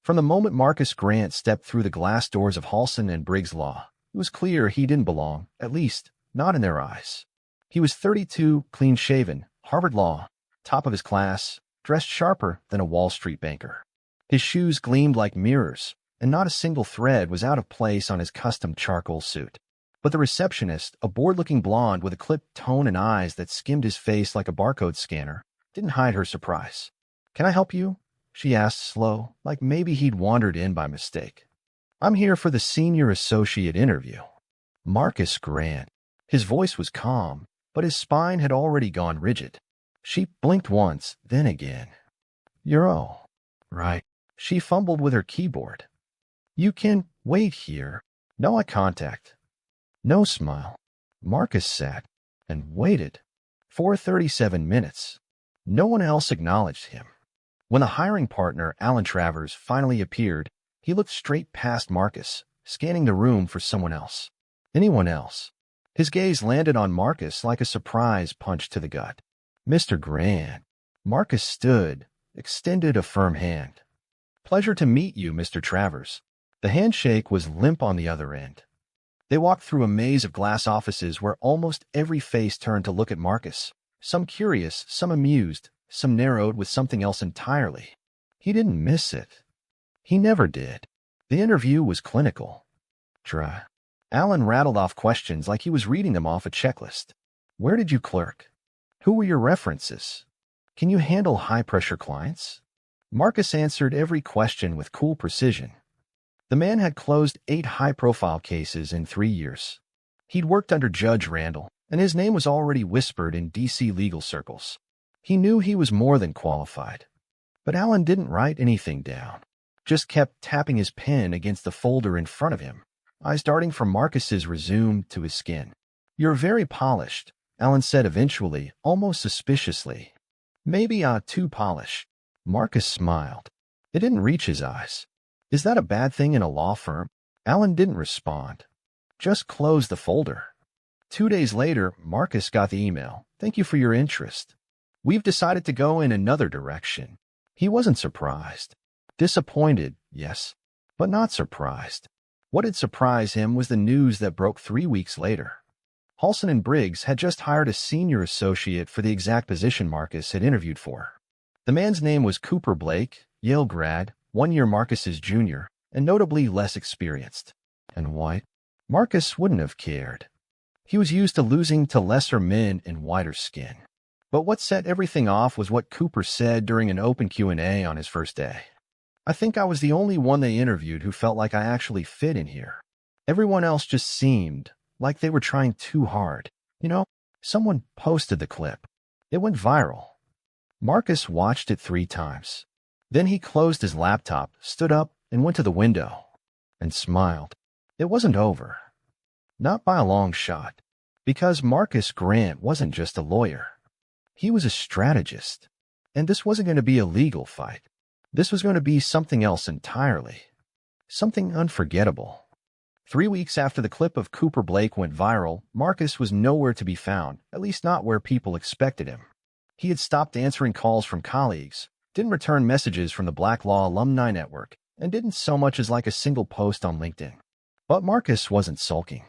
From the moment Marcus Grant stepped through the glass doors of Halson and Briggs Law, it was clear he didn't belong, at least, not in their eyes. He was 32, clean-shaven, Harvard Law, top of his class, dressed sharper than a Wall Street banker. His shoes gleamed like mirrors, and not a single thread was out of place on his custom charcoal suit. But the receptionist, a bored-looking blonde with a clipped tone and eyes that skimmed his face like a barcode scanner, didn't hide her surprise. "Can I help you?" she asked slow, like maybe he'd wandered in by mistake. "I'm here for the senior associate interview." Marcus Grant. His voice was calm, but his spine had already gone rigid. She blinked once, then again. "You're all right." She fumbled with her keyboard. "You can wait here." No eye contact. No smile. Marcus sat and waited. For 37 minutes. No one else acknowledged him. When the hiring partner, Alan Travers, finally appeared, he looked straight past Marcus, scanning the room for someone else. Anyone else. His gaze landed on Marcus like a surprise punch to the gut. "Mr. Grant." Marcus stood, extended a firm hand. "Pleasure to meet you, Mr. Travers." The handshake was limp on the other end. They walked through a maze of glass offices where almost every face turned to look at Marcus, some curious, some amused, some narrowed with something else entirely. He didn't miss it. He never did. The interview was clinical. Try. Alan rattled off questions like he was reading them off a checklist. "Where did you clerk? Who were your references? Can you handle high-pressure clients?" Marcus answered every question with cool precision. The man had closed 8 high-profile cases in 3 years. He'd worked under Judge Randall, and his name was already whispered in D.C. legal circles. He knew he was more than qualified. But Alan didn't write anything down, just kept tapping his pen against the folder in front of him, eyes darting from Marcus's resume to his skin. "You're very polished," Alan said eventually, almost suspiciously. "Maybe too polished." Marcus smiled. It didn't reach his eyes. "Is that a bad thing in a law firm?" Alan didn't respond. Just closed the folder. 2 days later, Marcus got the email. "Thank you for your interest. We've decided to go in another direction." He wasn't surprised. Disappointed, yes, but not surprised. What had surprised him was the news that broke 3 weeks later. Halson and Briggs had just hired a senior associate for the exact position Marcus had interviewed for. The man's name was Cooper Blake, Yale grad, 1 year Marcus's junior, and notably less experienced. And white? Marcus wouldn't have cared. He was used to losing to lesser men in whiter skin. But what set everything off was what Cooper said during an open Q&A on his first day. "I think I was the only one they interviewed who felt like I actually fit in here. Everyone else just seemed like they were trying too hard. You know, someone posted the clip. It went viral." Marcus watched it 3 times. Then he closed his laptop, stood up, and went to the window. And smiled. It wasn't over. Not by a long shot. Because Marcus Grant wasn't just a lawyer. He was a strategist. And this wasn't going to be a legal fight. This was going to be something else entirely. Something unforgettable. 3 weeks after the clip of Cooper Blake went viral, Marcus was nowhere to be found, at least not where people expected him. He had stopped answering calls from colleagues, didn't return messages from the Black Law Alumni Network, and didn't so much as like a single post on LinkedIn. But Marcus wasn't sulking.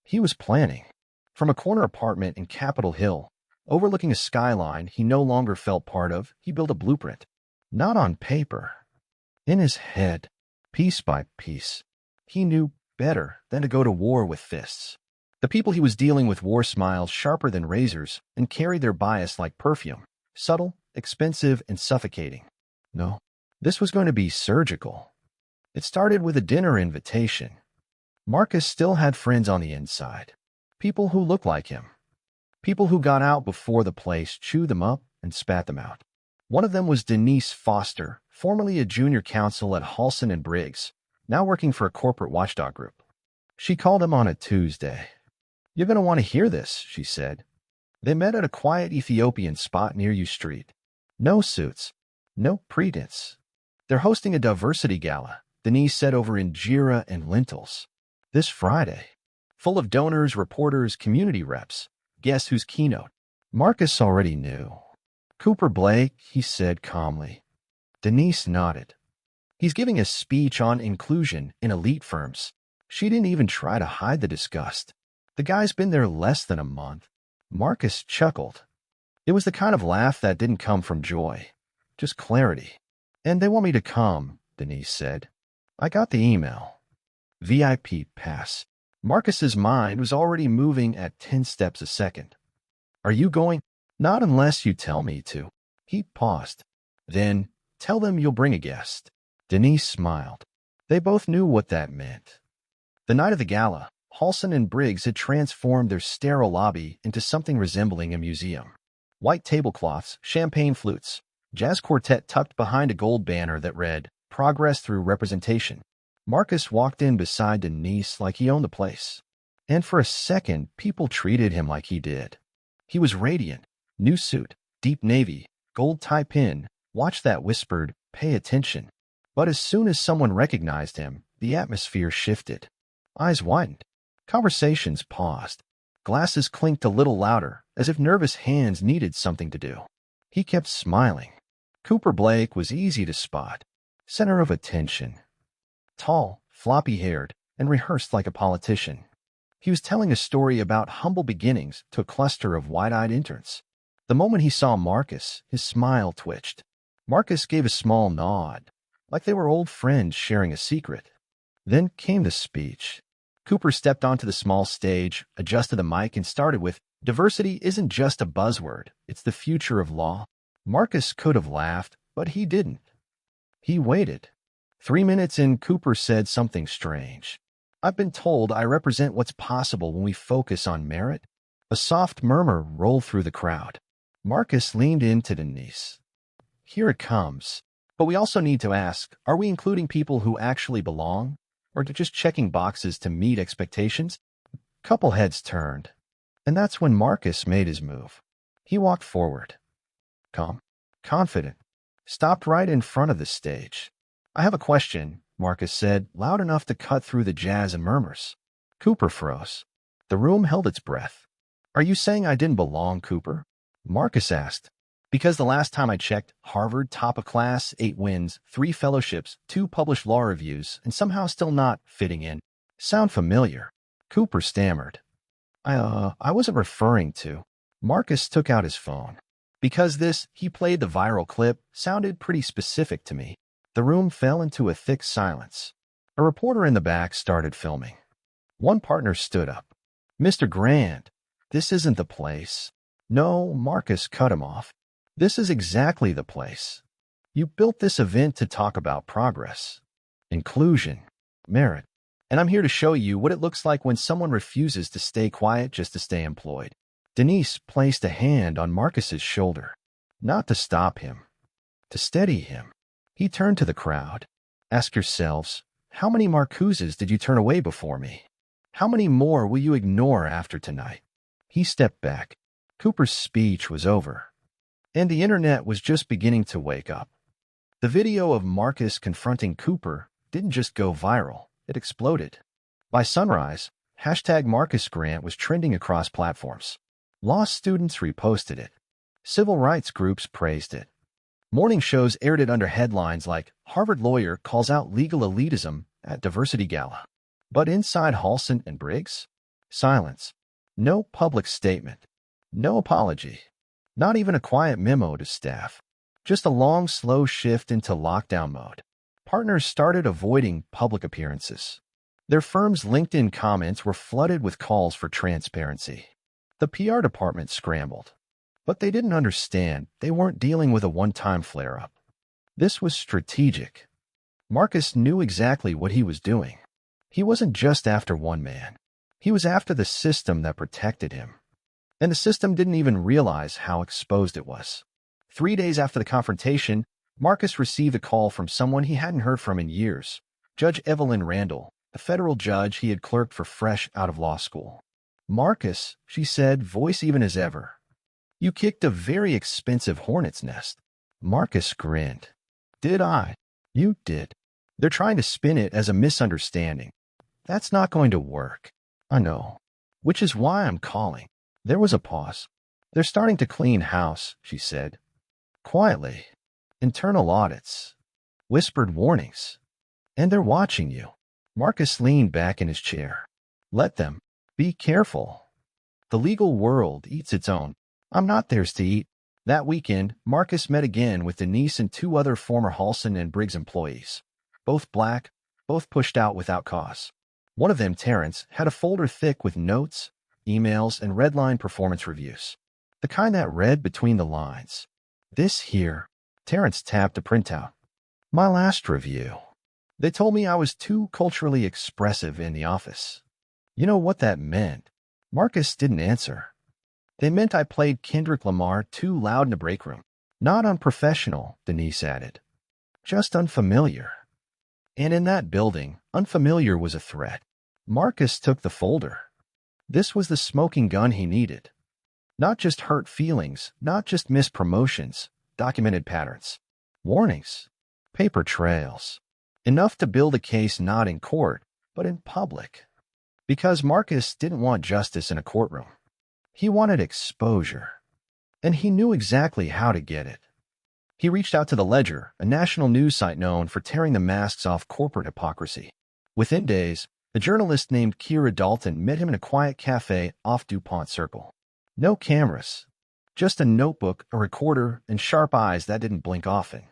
He was planning. From a corner apartment in Capitol Hill, overlooking a skyline he no longer felt part of, he built a blueprint. Not on paper. In his head, piece by piece. He knew better than to go to war with fists. The people he was dealing with wore smiles sharper than razors and carried their bias like perfume, subtle, expensive, and suffocating. No, this was going to be surgical. It started with a dinner invitation. Marcus still had friends on the inside. People who looked like him. People who got out before the place chewed them up and spat them out. One of them was Denise Foster, formerly a junior counsel at Halson and Briggs, now working for a corporate watchdog group. She called him on a Tuesday. "You're going to want to hear this," she said. They met at a quiet Ethiopian spot near U Street. No suits. No pretense. "They're hosting a diversity gala," Denise said over injera and lentils. "This Friday. Full of donors, reporters, community reps. Guess whose keynote?" Marcus already knew. "Cooper Blake," he said calmly. Denise nodded. He's giving a speech on inclusion in elite firms. She didn't even try to hide the disgust. The guy's been there less than a month. Marcus chuckled. It was the kind of laugh that didn't come from joy, just clarity. And they want me to come, Denise said. I got the email. VIP pass. Marcus's mind was already moving at 10 steps a second. Are you going? Not unless you tell me to. He paused. Then, tell them you'll bring a guest. Denise smiled. They both knew what that meant. The night of the gala, Halson and Briggs had transformed their sterile lobby into something resembling a museum. White tablecloths, champagne flutes, jazz quartet tucked behind a gold banner that read, Progress Through Representation. Marcus walked in beside Denise like he owned the place. And for a second, people treated him like he did. He was radiant. New suit, deep navy, gold tie pin. Watch that whispered, pay attention. But as soon as someone recognized him, the atmosphere shifted. Eyes widened. Conversations paused. Glasses clinked a little louder, as if nervous hands needed something to do. He kept smiling. Cooper Blake was easy to spot. Center of attention. Tall, floppy-haired, and rehearsed like a politician. He was telling a story about humble beginnings to a cluster of wide-eyed interns. The moment he saw Marcus, his smile twitched. Marcus gave a small nod, like they were old friends sharing a secret. Then came the speech. Cooper stepped onto the small stage, adjusted the mic, and started with, Diversity isn't just a buzzword, it's the future of law. Marcus could have laughed, but he didn't. He waited. 3 minutes in, Cooper said something strange. I've been told I represent what's possible when we focus on merit. A soft murmur rolled through the crowd. Marcus leaned into Denise. Here it comes. But we also need to ask, are we including people who actually belong? Or just checking boxes to meet expectations? Couple heads turned. And that's when Marcus made his move. He walked forward. Calm, confident. Stopped right in front of the stage. I have a question, Marcus said, loud enough to cut through the jazz and murmurs. Cooper froze. The room held its breath. Are you saying I didn't belong, Cooper? Marcus asked. Because the last time I checked, Harvard, top of class, 8 wins, 3 fellowships, 2 published law reviews, and somehow still not fitting in. Sound familiar? Cooper stammered. I wasn't referring to. Marcus took out his phone. Because this, he played the viral clip, sounded pretty specific to me. The room fell into a thick silence. A reporter in the back started filming. One partner stood up. Mr. Grant, this isn't the place. No, Marcus cut him off. This is exactly the place. You built this event to talk about progress, inclusion, merit, and I'm here to show you what it looks like when someone refuses to stay quiet just to stay employed. Denise placed a hand on Marcus's shoulder, not to stop him, to steady him. He turned to the crowd. Ask yourselves, how many Marcuses did you turn away before me? How many more will you ignore after tonight? He stepped back. Cooper's speech was over. And the internet was just beginning to wake up. The video of Marcus confronting Cooper didn't just go viral, it exploded. By sunrise, #MarcusGrant was trending across platforms. Law students reposted it. Civil rights groups praised it. Morning shows aired it under headlines like, Harvard lawyer calls out legal elitism at diversity gala. But inside Halson and Briggs? Silence. No public statement. No apology. Not even a quiet memo to staff. Just a long, slow shift into lockdown mode. Partners started avoiding public appearances. Their firm's LinkedIn comments were flooded with calls for transparency. The PR department scrambled. But they didn't understand. They weren't dealing with a one-time flare-up. This was strategic. Marcus knew exactly what he was doing. He wasn't just after one man. He was after the system that protected him. And the system didn't even realize how exposed it was. 3 days after the confrontation, Marcus received a call from someone he hadn't heard from in years, Judge Evelyn Randall, a federal judge he had clerked for fresh out of law school. Marcus, she said, voice even as ever. You kicked a very expensive hornet's nest. Marcus grinned. Did I? You did. They're trying to spin it as a misunderstanding. That's not going to work. I know. Which is why I'm calling. There was a pause. They're starting to clean house, she said. Quietly. Internal audits. Whispered warnings. And they're watching you. Marcus leaned back in his chair. Let them. Be careful. The legal world eats its own. I'm not theirs to eat. That weekend, Marcus met again with Denise and two other former Halson and Briggs employees. Both black, both pushed out without cause. One of them, Terrence, had a folder thick with notes, emails, and red-line performance reviews. The kind that read between the lines. This here. Terrence tapped a printout. My last review. They told me I was too culturally expressive in the office. You know what that meant? Marcus didn't answer. They meant I played Kendrick Lamar too loud in the break room. Not unprofessional, Denise added. Just unfamiliar. And in that building, unfamiliar was a threat. Marcus took the folder. This was the smoking gun he needed. Not just hurt feelings, not just missed promotions, documented patterns. Warnings. Paper trails. Enough to build a case not in court, but in public. Because Marcus didn't want justice in a courtroom. He wanted exposure. And he knew exactly how to get it. He reached out to the Ledger, a national news site known for tearing the masks off corporate hypocrisy. Within days, a journalist named Kira Dalton met him in a quiet cafe off DuPont Circle. No cameras. Just a notebook, a recorder, and sharp eyes that didn't blink often.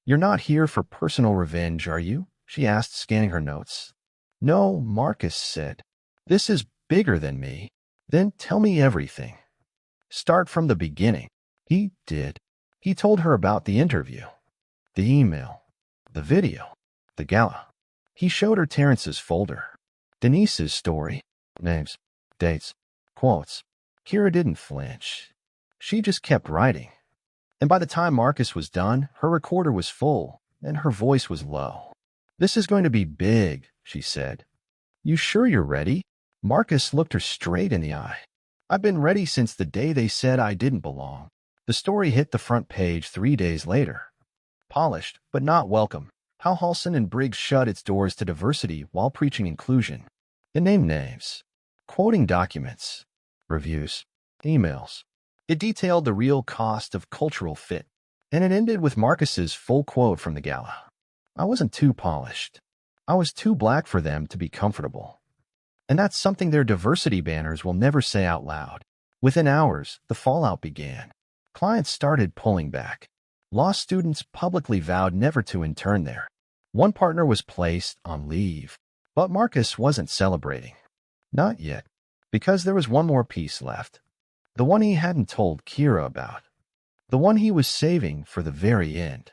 You're not here for personal revenge, are you? She asked, scanning her notes. No, Marcus said. This is bigger than me. Then tell me everything. Start from the beginning. He did. He told her about the interview, the email, the video, the gala. He showed her Terrence's folder, Denise's story, names, dates, quotes. Kira didn't flinch. She just kept writing. And by the time Marcus was done, her recorder was full, and her voice was low. This is going to be big, she said. You sure you're ready? Marcus looked her straight in the eye. I've been ready since the day they said I didn't belong. The story hit the front page 3 days later. Polished, but not welcome. How Halson and Briggs shut its doors to diversity while preaching inclusion. It named names, quoting documents, reviews, emails. It detailed the real cost of cultural fit. And it ended with Marcus's full quote from the gala. I wasn't too polished. I was too black for them to be comfortable. And that's something their diversity banners will never say out loud. Within hours, the fallout began. Clients started pulling back. Law students publicly vowed never to intern there. One partner was placed on leave. But Marcus wasn't celebrating. Not yet. Because there was one more piece left. The one he hadn't told Kira about. The one he was saving for the very end.